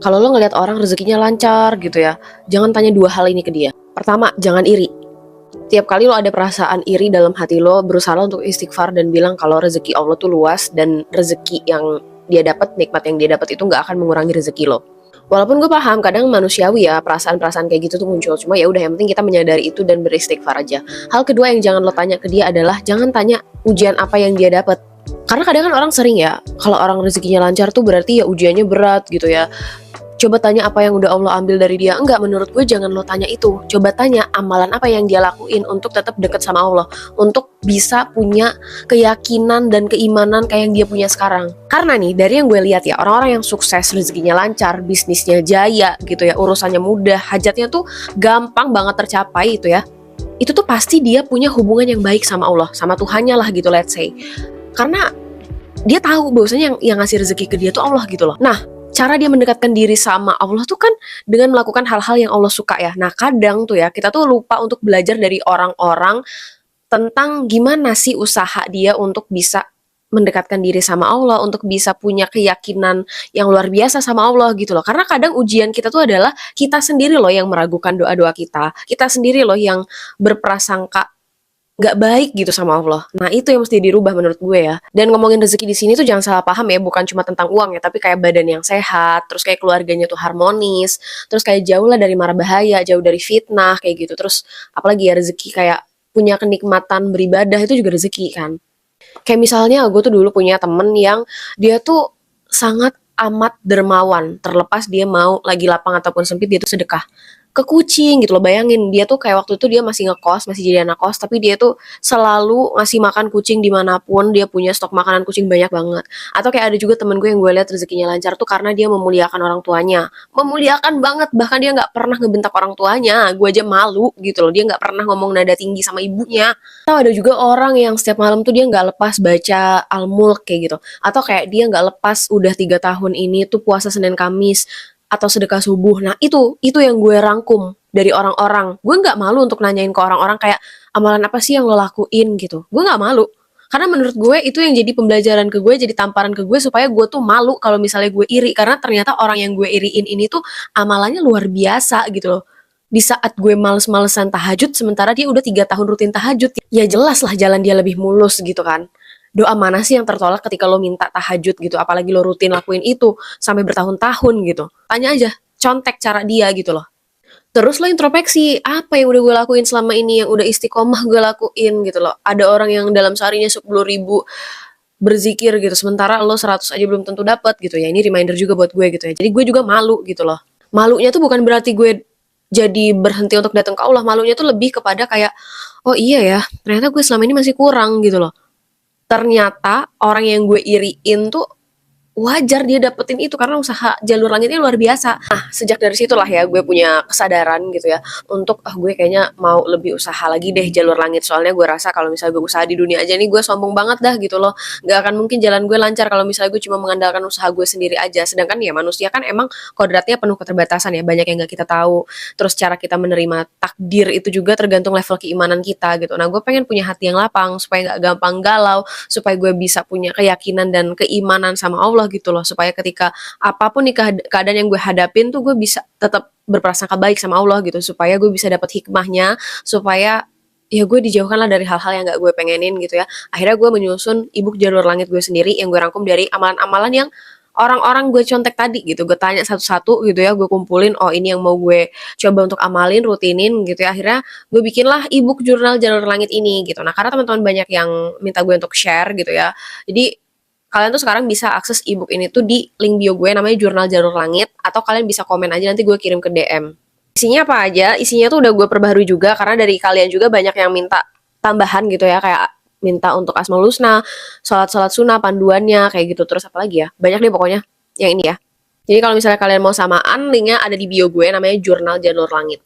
Kalau lo ngelihat orang rezekinya lancar gitu ya, jangan tanya dua hal ini ke dia. Pertama, jangan iri. Tiap kali lo ada perasaan iri dalam hati lo, berusaha untuk istighfar dan bilang kalau rezeki Allah tuh luas dan rezeki yang dia dapat, nikmat yang dia dapat itu nggak akan mengurangi rezeki lo. Walaupun gue paham kadang manusiawi ya perasaan-perasaan kayak gitu tuh muncul, cuma ya udah yang penting kita menyadari itu dan beristighfar aja. Hal kedua yang jangan lo tanya ke dia adalah jangan tanya ujian apa yang dia dapat. Karena kadang kan orang sering ya, kalau orang rezekinya lancar tuh berarti ya ujiannya berat gitu ya. Coba tanya apa yang udah Allah ambil dari dia. Enggak, menurut gue jangan lo tanya itu. Coba tanya amalan apa yang dia lakuin untuk tetap deket sama Allah, untuk bisa punya keyakinan dan keimanan kayak yang dia punya sekarang. Karena nih, dari yang gue lihat ya, orang-orang yang sukses, rezekinya lancar, bisnisnya jaya gitu ya, urusannya mudah, hajatnya tuh gampang banget tercapai itu ya. Itu tuh pasti dia punya hubungan yang baik sama Allah, sama Tuhannya lah gitu, let's say. Karena dia tahu bahwasanya yang ngasih rezeki ke dia tuh Allah gitu loh. Nah, cara dia mendekatkan diri sama Allah tuh kan dengan melakukan hal-hal yang Allah suka ya. Nah, kadang tuh ya kita tuh lupa untuk belajar dari orang-orang tentang gimana sih usaha dia untuk bisa mendekatkan diri sama Allah, untuk bisa punya keyakinan yang luar biasa sama Allah gitu loh. Karena kadang ujian kita tuh adalah kita sendiri loh yang meragukan doa-doa kita sendiri loh yang berprasangka nggak baik gitu sama Allah. Nah, itu yang mesti dirubah menurut gue ya. Dan ngomongin rezeki di sini tuh jangan salah paham ya, bukan cuma tentang uang ya, tapi kayak badan yang sehat, terus kayak keluarganya tuh harmonis, terus kayak jauh lah dari mara bahaya, jauh dari fitnah kayak gitu. Terus apalagi ya rezeki kayak punya kenikmatan beribadah itu juga rezeki kan. Kayak misalnya gue tuh dulu punya temen yang dia tuh sangat amat dermawan, terlepas dia mau lagi lapang ataupun sempit dia tuh sedekah ke kucing gitu loh. Bayangin dia tuh kayak waktu itu dia masih ngekos, masih jadi anak kos, tapi dia tuh selalu ngasih makan kucing dimanapun, dia punya stok makanan kucing banyak banget. Atau kayak ada juga temen gue yang gue lihat rezekinya lancar tuh karena dia memuliakan orang tuanya, memuliakan banget, bahkan dia nggak pernah ngebentak orang tuanya. Gue aja malu gitu loh, dia nggak pernah ngomong nada tinggi sama ibunya. Atau ada juga orang yang setiap malam tuh dia nggak lepas baca Al-Mulk kayak gitu. Atau kayak dia nggak lepas udah 3 tahun ini tuh puasa Senin Kamis atau sedekah subuh. Nah, itu yang gue rangkum dari orang-orang. Gue nggak malu untuk nanyain ke orang-orang kayak amalan apa sih yang lo lakuin gitu. Gue nggak malu. Karena menurut gue itu yang jadi pembelajaran ke gue, jadi tamparan ke gue supaya gue tuh malu kalau misalnya gue iri. Karena ternyata orang yang gue iriin ini tuh amalannya luar biasa gitu loh. Di saat gue males-malesan tahajud, sementara dia udah 3 tahun rutin tahajud. Ya jelas lah jalan dia lebih mulus gitu kan. Doa mana sih yang tertolak ketika lo minta tahajud gitu, apalagi lo rutin lakuin itu sampai bertahun-tahun gitu. Tanya aja, contek cara dia gitu loh. Terus lo introspeksi, apa yang udah gue lakuin selama ini, yang udah istiqomah gue lakuin gitu loh. Ada orang yang dalam seharinya 10.000 berzikir gitu, sementara lo 100 aja belum tentu dapat gitu ya. Ini reminder juga buat gue gitu ya. Jadi gue juga malu gitu loh. Malunya tuh bukan berarti gue jadi berhenti untuk datang ke Allah. Malunya tuh lebih kepada kayak, oh iya ya, ternyata gue selama ini masih kurang gitu loh. Ternyata orang yang gue iriin tuh wajar dia dapetin itu karena usaha jalur langitnya luar biasa. Nah, sejak dari situlah ya gue punya kesadaran gitu ya untuk gue kayaknya mau lebih usaha lagi deh jalur langit. Soalnya gue rasa kalau misalnya gue usaha di dunia aja nih gue sombong banget dah gitu loh. Gak akan mungkin jalan gue lancar kalau misalnya gue cuma mengandalkan usaha gue sendiri aja. Sedangkan ya manusia kan emang kodratnya penuh keterbatasan ya, banyak yang gak kita tahu. Terus cara kita menerima takdir itu juga tergantung level keimanan kita gitu. Nah, gue pengen punya hati yang lapang supaya gak gampang galau, supaya gue bisa punya keyakinan dan keimanan sama Allah gitu loh, supaya ketika apapun nih keadaan yang gue hadapin tuh gue bisa tetap berprasangka baik sama Allah gitu, supaya gue bisa dapat hikmahnya, supaya ya gue dijauhkan lah dari hal-hal yang gak gue pengenin gitu ya. Akhirnya gue menyusun ebook jalur langit gue sendiri yang gue rangkum dari amalan-amalan yang orang-orang gue contek tadi gitu. Gue tanya satu-satu gitu ya, gue kumpulin, oh ini yang mau gue coba untuk amalin, rutinin gitu ya. Akhirnya gue bikinlah ebook jurnal jalur langit ini gitu. Nah, karena teman-teman banyak yang minta gue untuk share gitu ya, jadi kalian tuh sekarang bisa akses ebook ini tuh di link bio gue namanya Jurnal Jalur Langit, atau kalian bisa komen aja nanti gue kirim ke DM. Isinya apa aja? Isinya tuh udah gue perbaharui juga karena dari kalian juga banyak yang minta tambahan gitu ya, kayak minta untuk Asmaul Husna, sholat-sholat sunnah, panduannya kayak gitu. Terus apa lagi ya? Banyak deh pokoknya yang ini ya. Jadi kalau misalnya kalian mau samaan, linknya ada di bio gue namanya Jurnal Jalur Langit.